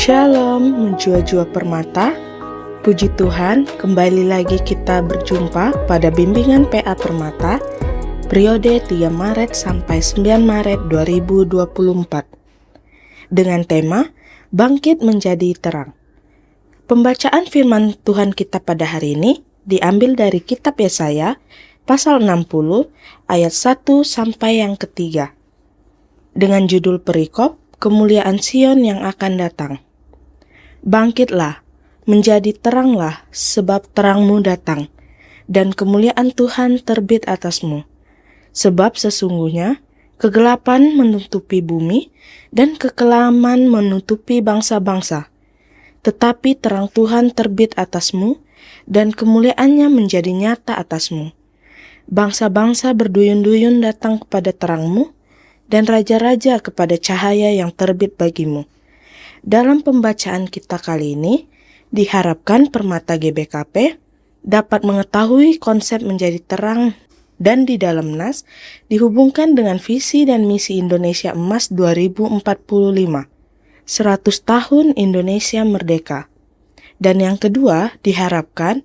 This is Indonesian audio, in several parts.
Shalom, menjua-jua permata. Puji Tuhan, kembali lagi kita berjumpa pada bimbingan PA Permata periode 3 Maret sampai 9 Maret 2024 dengan tema Bangkit Menjadi Terang. Pembacaan firman Tuhan kita pada hari ini diambil dari kitab Yesaya pasal 60 ayat 1 sampai yang ketiga dengan judul perikop Kemuliaan Sion yang akan datang. Bangkitlah, menjadi teranglah, sebab terangmu datang, dan kemuliaan Tuhan terbit atasmu. Sebab sesungguhnya kegelapan menutupi bumi, dan kekelaman menutupi bangsa-bangsa. Tetapi terang Tuhan terbit atasmu, dan kemuliaannya menjadi nyata atasmu. Bangsa-bangsa berduyun-duyun datang kepada terangmu, dan raja-raja kepada cahaya yang terbit bagimu. Dalam pembacaan kita kali ini, diharapkan Permata GBKP dapat mengetahui konsep menjadi terang dan di dalam nas dihubungkan dengan visi dan misi Indonesia Emas 2045, 100 tahun Indonesia Merdeka. Dan yang kedua, diharapkan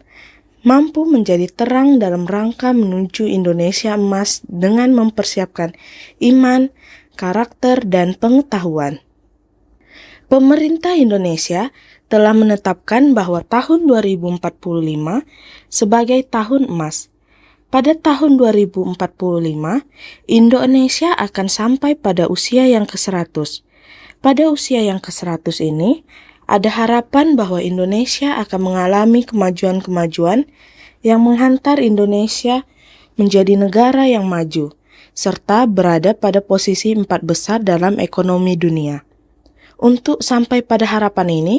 mampu menjadi terang dalam rangka menuju Indonesia Emas dengan mempersiapkan iman, karakter, dan pengetahuan. Pemerintah Indonesia telah menetapkan bahwa tahun 2045 sebagai tahun emas. Pada tahun 2045, Indonesia akan sampai pada usia yang ke-100. Pada usia yang ke-100 ini, ada harapan bahwa Indonesia akan mengalami kemajuan-kemajuan yang menghantar Indonesia menjadi negara yang maju, serta berada pada posisi 4 besar dalam ekonomi dunia. Untuk sampai pada harapan ini,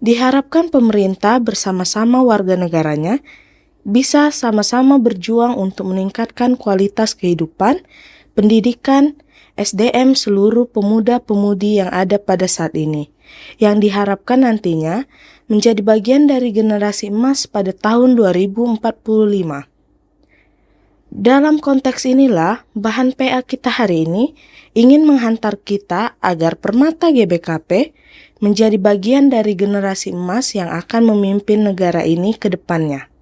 diharapkan pemerintah bersama-sama warga negaranya bisa sama-sama berjuang untuk meningkatkan kualitas kehidupan, pendidikan, SDM seluruh pemuda-pemudi yang ada pada saat ini, yang diharapkan nantinya menjadi bagian dari generasi emas pada tahun 2045. Dalam konteks inilah, bahan PA kita hari ini ingin menghantar kita agar Permata GBKP menjadi bagian dari generasi emas yang akan memimpin negara ini ke depannya.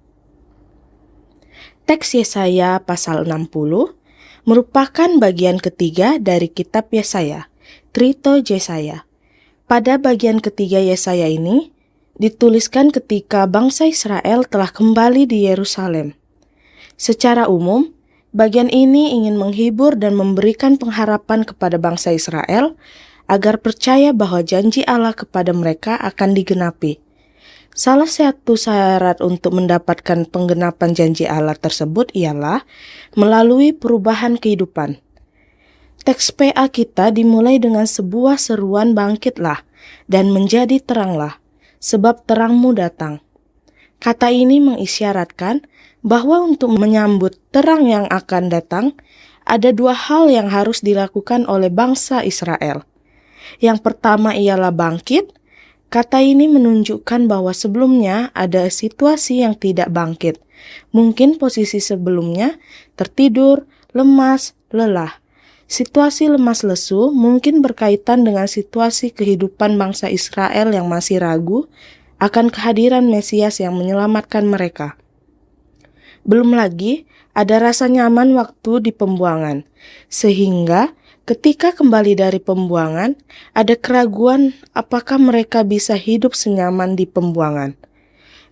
Teks Yesaya pasal 60 merupakan bagian ketiga dari kitab Yesaya, Trito Jesaya. Pada bagian ketiga Yesaya ini, dituliskan ketika bangsa Israel telah kembali di Yerusalem. Secara umum, bagian ini ingin menghibur dan memberikan pengharapan kepada bangsa Israel agar percaya bahwa janji Allah kepada mereka akan digenapi. Salah satu syarat untuk mendapatkan penggenapan janji Allah tersebut ialah melalui perubahan kehidupan. Teks PA kita dimulai dengan sebuah seruan bangkitlah dan menjadi teranglah, sebab terangmu datang. Kata ini mengisyaratkan bahwa untuk menyambut terang yang akan datang, ada 2 hal yang harus dilakukan oleh bangsa Israel. Yang pertama ialah bangkit. Kata ini menunjukkan bahwa sebelumnya ada situasi yang tidak bangkit. Mungkin posisi sebelumnya tertidur, lemas, lelah. Situasi lemas lesu mungkin berkaitan dengan situasi kehidupan bangsa Israel yang masih ragu akan kehadiran Mesias yang menyelamatkan mereka. Belum lagi ada rasa nyaman waktu di pembuangan, sehingga ketika kembali dari pembuangan, ada keraguan apakah mereka bisa hidup senyaman di pembuangan.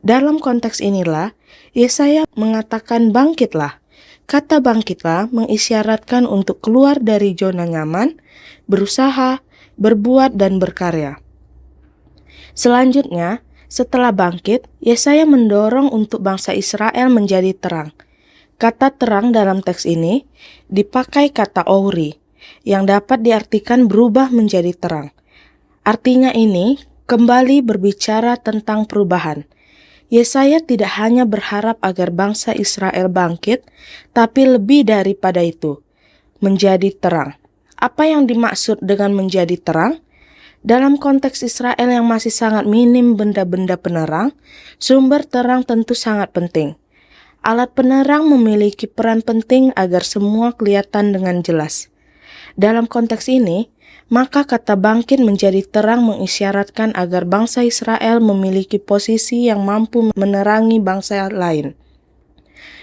Dalam konteks inilah, Yesaya mengatakan bangkitlah. Kata bangkitlah mengisyaratkan untuk keluar dari zona nyaman, berusaha, berbuat, dan berkarya. Selanjutnya, setelah bangkit, Yesaya mendorong untuk bangsa Israel menjadi terang. Kata terang dalam teks ini dipakai kata ouri, yang dapat diartikan berubah menjadi terang. Artinya ini kembali berbicara tentang perubahan. Yesaya tidak hanya berharap agar bangsa Israel bangkit, tapi lebih daripada itu, menjadi terang. Apa yang dimaksud dengan menjadi terang? Dalam konteks Israel yang masih sangat minim benda-benda penerang, sumber terang tentu sangat penting. Alat penerang memiliki peran penting agar semua kelihatan dengan jelas. Dalam konteks ini, Maka kata bangkit menjadi terang mengisyaratkan agar bangsa Israel memiliki posisi yang mampu menerangi bangsa lain.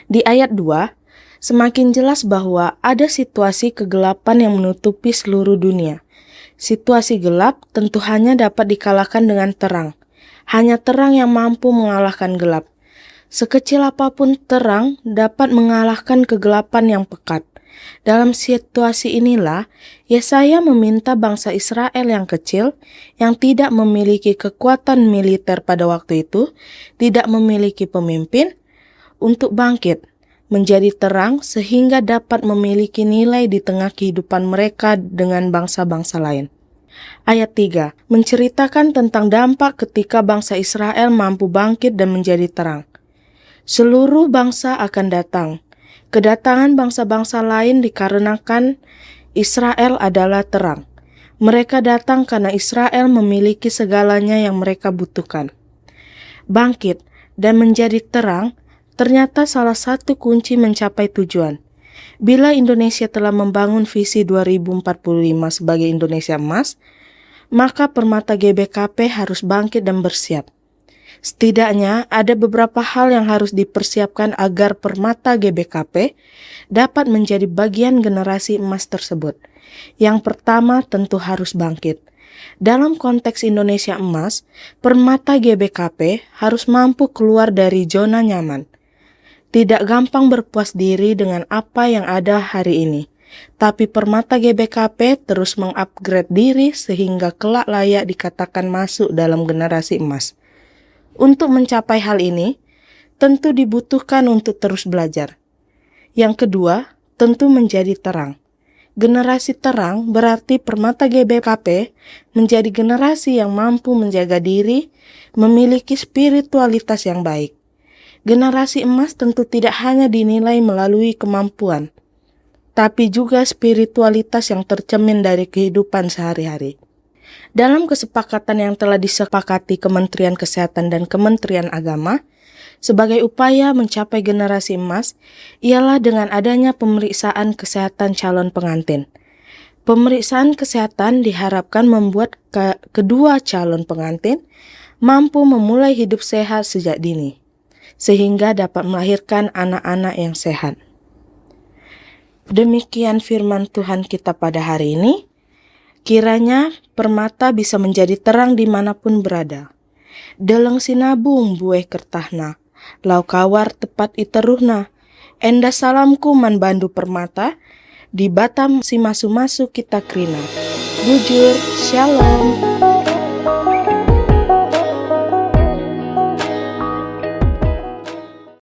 Di ayat 2, semakin jelas bahwa ada situasi kegelapan yang menutupi seluruh dunia. Situasi gelap tentu hanya dapat dikalahkan dengan terang. Hanya terang yang mampu mengalahkan gelap. Sekecil apapun terang dapat mengalahkan kegelapan yang pekat. Dalam situasi inilah, Yesaya meminta bangsa Israel yang kecil, yang tidak memiliki kekuatan militer pada waktu itu, tidak memiliki pemimpin, untuk bangkit, menjadi terang sehingga dapat memiliki nilai di tengah kehidupan mereka dengan bangsa-bangsa lain. Ayat 3 menceritakan tentang dampak ketika bangsa Israel mampu bangkit dan menjadi terang. Seluruh bangsa akan datang. Kedatangan bangsa-bangsa lain dikarenakan Israel adalah terang. Mereka datang karena Israel memiliki segalanya yang mereka butuhkan. Bangkit dan menjadi terang ternyata salah satu kunci mencapai tujuan. Bila Indonesia telah membangun visi 2045 sebagai Indonesia Emas, maka Permata GBKP harus bangkit dan bersiap. Setidaknya ada beberapa hal yang harus dipersiapkan agar Permata GBKP dapat menjadi bagian generasi emas tersebut. Yang pertama tentu harus bangkit. Dalam konteks Indonesia Emas, Permata GBKP harus mampu keluar dari zona nyaman. Tidak gampang berpuas diri dengan apa yang ada hari ini. Tapi Permata GBKP terus mengupgrade diri sehingga kelak layak dikatakan masuk dalam generasi emas. Untuk mencapai hal ini, tentu dibutuhkan untuk terus belajar. Yang kedua, tentu menjadi terang. Generasi terang berarti Permata GBKP menjadi generasi yang mampu menjaga diri, memiliki spiritualitas yang baik. Generasi emas tentu tidak hanya dinilai melalui kemampuan, tapi juga spiritualitas yang tercermin dari kehidupan sehari-hari. Dalam kesepakatan yang telah disepakati Kementerian Kesehatan dan Kementerian Agama, sebagai upaya mencapai generasi emas, ialah dengan adanya pemeriksaan kesehatan calon pengantin. Pemeriksaan kesehatan diharapkan membuat kedua calon pengantin mampu memulai hidup sehat sejak dini, sehingga dapat melahirkan anak-anak yang sehat. Demikian firman Tuhan kita pada hari ini. Kiranya permata bisa menjadi terang dimanapun berada. Deleng sinabung bueh kertahna, lau kawar tepat iteruhna. Enda salamku man bandu permata, di batam si masu-masu kita krina. Bujur, shalom.